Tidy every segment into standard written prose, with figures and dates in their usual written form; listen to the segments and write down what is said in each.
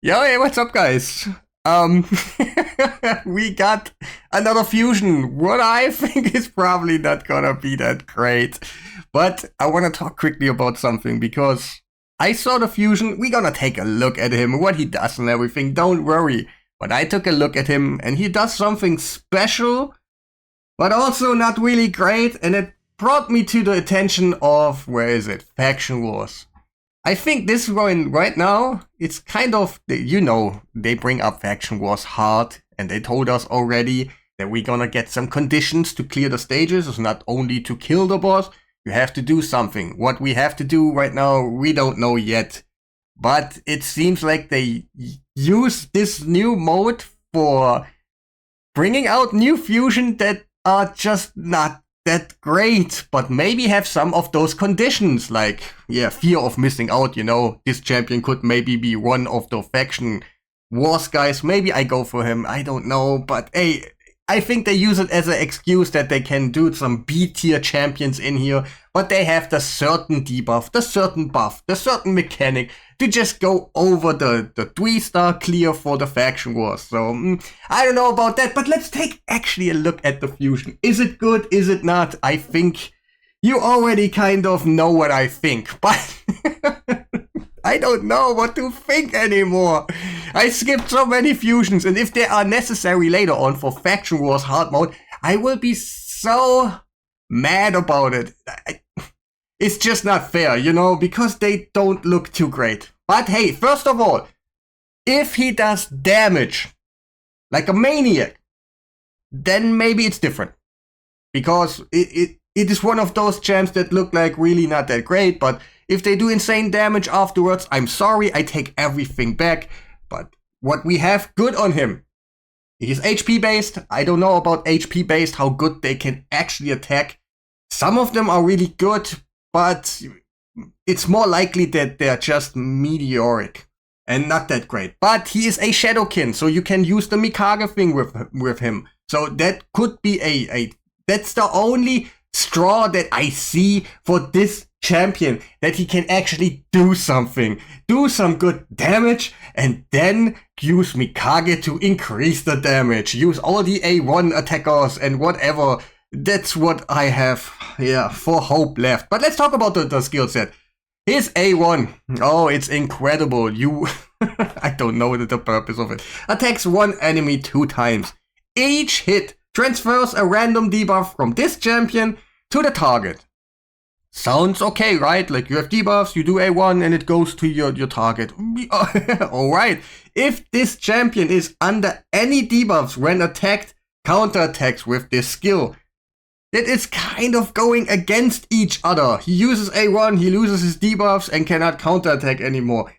Yo, hey, what's up, guys? Um, we got another fusion. What I think is probably not gonna be that great. But I want to talk quickly about something because I saw the fusion. We're gonna take a look at him, what he does and everything. Don't worry. But I took a look at him and he does something special, but also not really great. And it brought me to the attention of, where is it? Faction Wars. I think this one right now, it's kind of, they bring up Faction Wars hard, and they told us already that we're gonna get some conditions to clear the stages. It's not only to kill the boss, you have to do something. What we have to do right now, we don't know yet. But it seems like they use this new mode for bringing out new fusion that are just not that great, but maybe have some of those conditions, like, fear of missing out, this champion could maybe be one of the Faction Wars guys, maybe I go for him, I don't know, but hey, I think they use it as an excuse that they can do some B-tier champions in here, but they have the certain debuff, the certain buff, the certain mechanic to just go over the 3-star clear for the Faction Wars. So, I don't know about that, but let's take actually a look at the fusion. Is it good? Is it not? I think you already kind of know what I think, but I don't know what to think anymore. I skipped so many fusions, and if they are necessary later on for Faction Wars hard mode, I will be so mad about it. It's just not fair, because they don't look too great. But hey, first of all, if he does damage like a maniac, then maybe it's different. Because it is one of those champs that look like really not that great, but if they do insane damage afterwards, I'm sorry, I take everything back. But what we have good on him, he's HP based. I don't know about HP based, how good they can actually attack. Some of them are really good, but it's more likely that they're just meteoric and not that great. But he is a Shadowkin, so you can use the Mikage thing with him. So that could be that's the only straw that I see for this champion, that he can actually do something, do some good damage, and then use Mikage to increase the damage, use all the A1 attackers and whatever. That's what I have, for hope left. But let's talk about the skill set. His A1, oh, it's incredible. I don't know the purpose of it. Attacks one enemy 2 times. Each hit transfers a random debuff from this champion to the target. Sounds okay, right? Like you have debuffs, you do A1 and it goes to your target. Alright. If this champion is under any debuffs when attacked, counterattacks with this skill. That is kind of going against each other. He uses A1, he loses his debuffs and cannot counterattack anymore.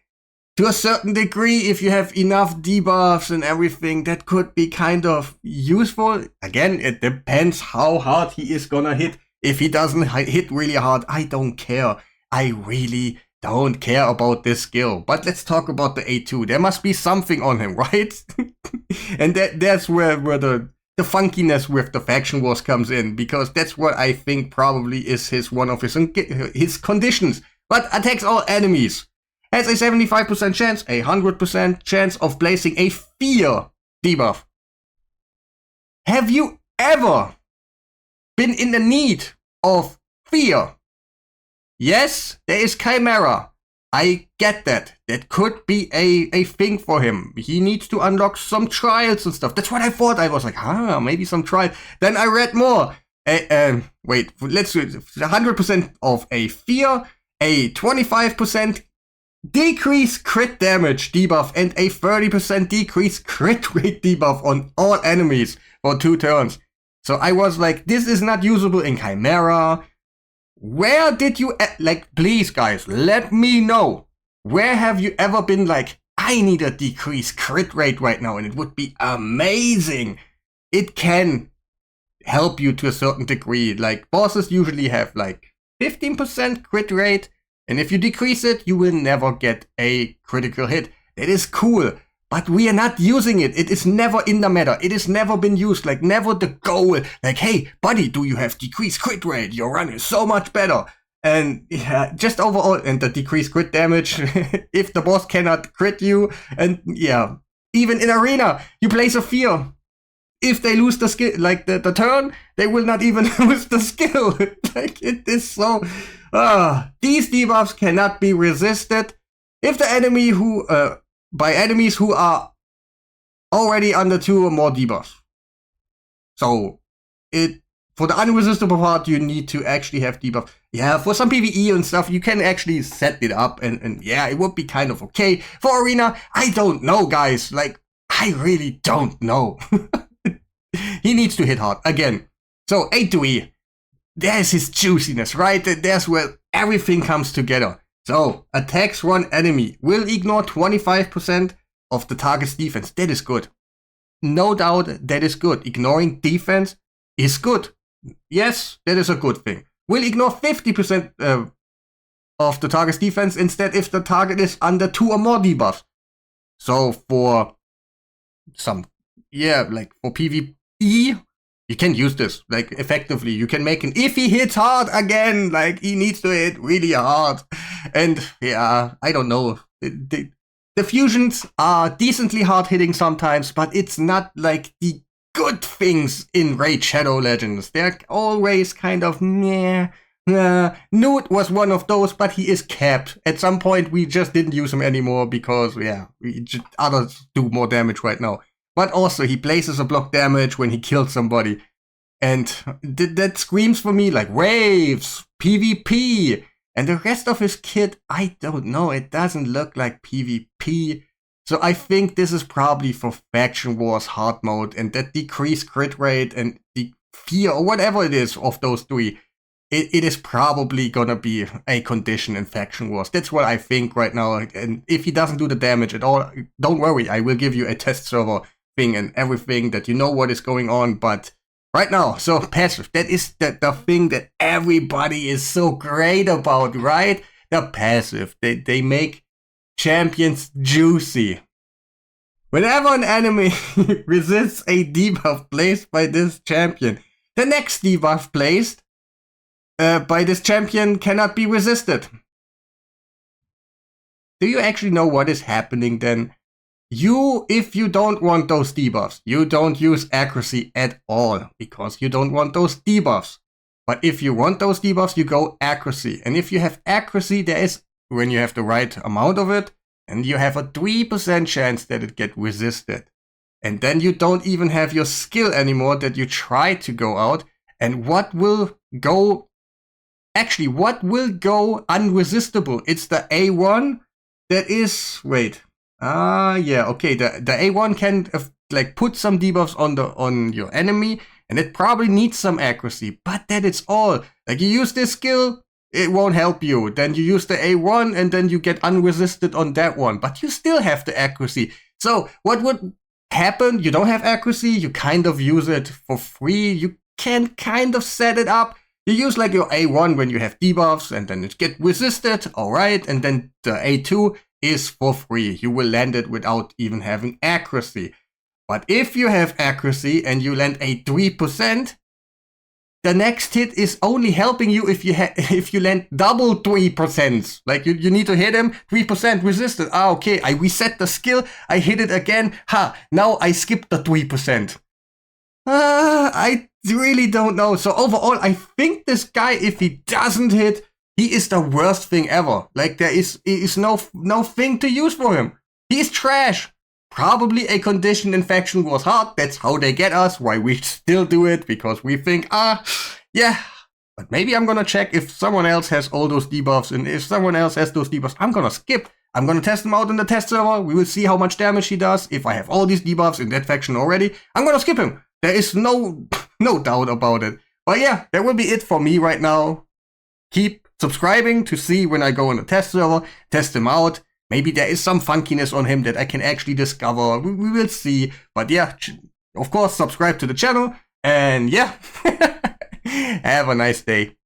To a certain degree, if you have enough debuffs and everything, that could be kind of useful. Again, it depends how hard he is gonna hit. If he doesn't hit really hard, I don't care. I really don't care about this skill. But let's talk about the A2. There must be something on him, right? And that's where the funkiness with the Faction Wars comes in, because that's what I think probably is one of his conditions. But attacks all enemies. Has a 75% chance, a 100% chance of placing a fear debuff. Have you ever been in the need of fear? Yes, there is Chimera. I get that. That could be a thing for him. He needs to unlock some trials and stuff. That's what I thought. I was like, maybe some trial. Then I read more. Wait, let's do it. 100% of a fear, a 25% decrease crit damage debuff, and a 30% decrease crit rate debuff on all enemies for 2 turns. So I was like, this is not usable in Chimera. Where did you, please guys, let me know. Where have you ever been like, I need a decreased crit rate right now, and it would be amazing. It can help you to a certain degree. Like, bosses usually have like 15% crit rate, and if you decrease it, you will never get a critical hit. That is cool. But we are not using it. It is never in the meta. It has never been used. Like, never the goal. Like, hey, buddy, do you have decreased crit rate? Your run is so much better. And yeah, just overall, and the decreased crit damage if the boss cannot crit you. And yeah, even in arena, you place a fear. If they lose the skill, like the turn, they will not even lose the skill. Like, it is so. These debuffs cannot be resisted if the enemy who by enemies who are already under 2 or more debuffs. So it for the unresistible part, you need to actually have debuff. Yeah, for some PvE and stuff, you can actually set it up, and yeah, it would be kind of okay. For arena, I don't know, guys. Like, I really don't know. He needs to hit hard again. So A to E, there's his juiciness, right? There's where everything comes together. So attacks one enemy will ignore 25% of the target's defense. That is good. No doubt that is good. Ignoring defense is good. Yes, that is a good thing. Will ignore 50% of the target's defense instead if the target is under 2 or more debuffs. So for some, yeah, like for PvE, you can use this, like, effectively. You can make an, if he hits hard again, like, he needs to hit really hard. And yeah, I don't know. The fusions are decently hard hitting sometimes, but it's not like the good things in Raid Shadow Legends. They're always kind of meh. Newt was one of those, but he is capped. At some point, we just didn't use him anymore because, yeah, others do more damage right now. But also, he places a block damage when he kills somebody. And that screams for me like waves, PvP. And the rest of his kit, I don't know. It doesn't look like PvP. So I think this is probably for Faction Wars hard mode. And that decreased crit rate and the fear or whatever it is of those three, it is probably gonna be a condition in Faction Wars. That's what I think right now. And if he doesn't do the damage at all, don't worry. I will give you a test server thing and everything that you know what is going on. But right now, so passive, that is the thing that everybody is so great about, right? The passive, they make champions juicy. Whenever an enemy resists a debuff placed by this champion, the next debuff placed by this champion cannot be resisted. Do you actually know what is happening then? If you don't want those debuffs, you don't use accuracy at all because you don't want those debuffs. But if you want those debuffs, you go accuracy. And if you have accuracy, there is, when you have the right amount of it, and you have a 3% chance that it gets resisted. And then you don't even have your skill anymore that you try to go out. And what will go unresistible? It's the A1 that is, wait. Yeah, okay. The A1 can like put some debuffs on your enemy, and it probably needs some accuracy. But that is all. Like, you use this skill, it won't help you. Then you use the A1, and then you get unresisted on that one. But you still have the accuracy. So what would happen? You don't have accuracy. You kind of use it for free. You can kind of set it up. You use like your A1 when you have debuffs, and then it gets resisted. All right, and then the A2 is for free. You will land it without even having accuracy. But if you have accuracy and you land a 3%, the next hit is only helping you if you land double 3%. Like, you need to hit him 3% resisted. Okay, I reset the skill, I hit it again. Now I skipped the 3%. I really don't know. So overall, I think this guy, if he doesn't hit, he is the worst thing ever. Like, there is no thing to use for him. He is trash. Probably a condition in Faction Wars hard. That's how they get us. Why we still do it, because we think, yeah. But maybe I'm gonna check if someone else has all those debuffs, and if someone else has those debuffs, I'm gonna skip. I'm gonna test them out in the test server. We will see how much damage he does. If I have all these debuffs in that faction already, I'm gonna skip him. There is no doubt about it. But yeah, that will be it for me right now. Keep subscribing to see when I go on the test server, test him out. Maybe there is some funkiness on him that I can actually discover. We will see. But yeah, of course, subscribe to the channel. And yeah, have a nice day.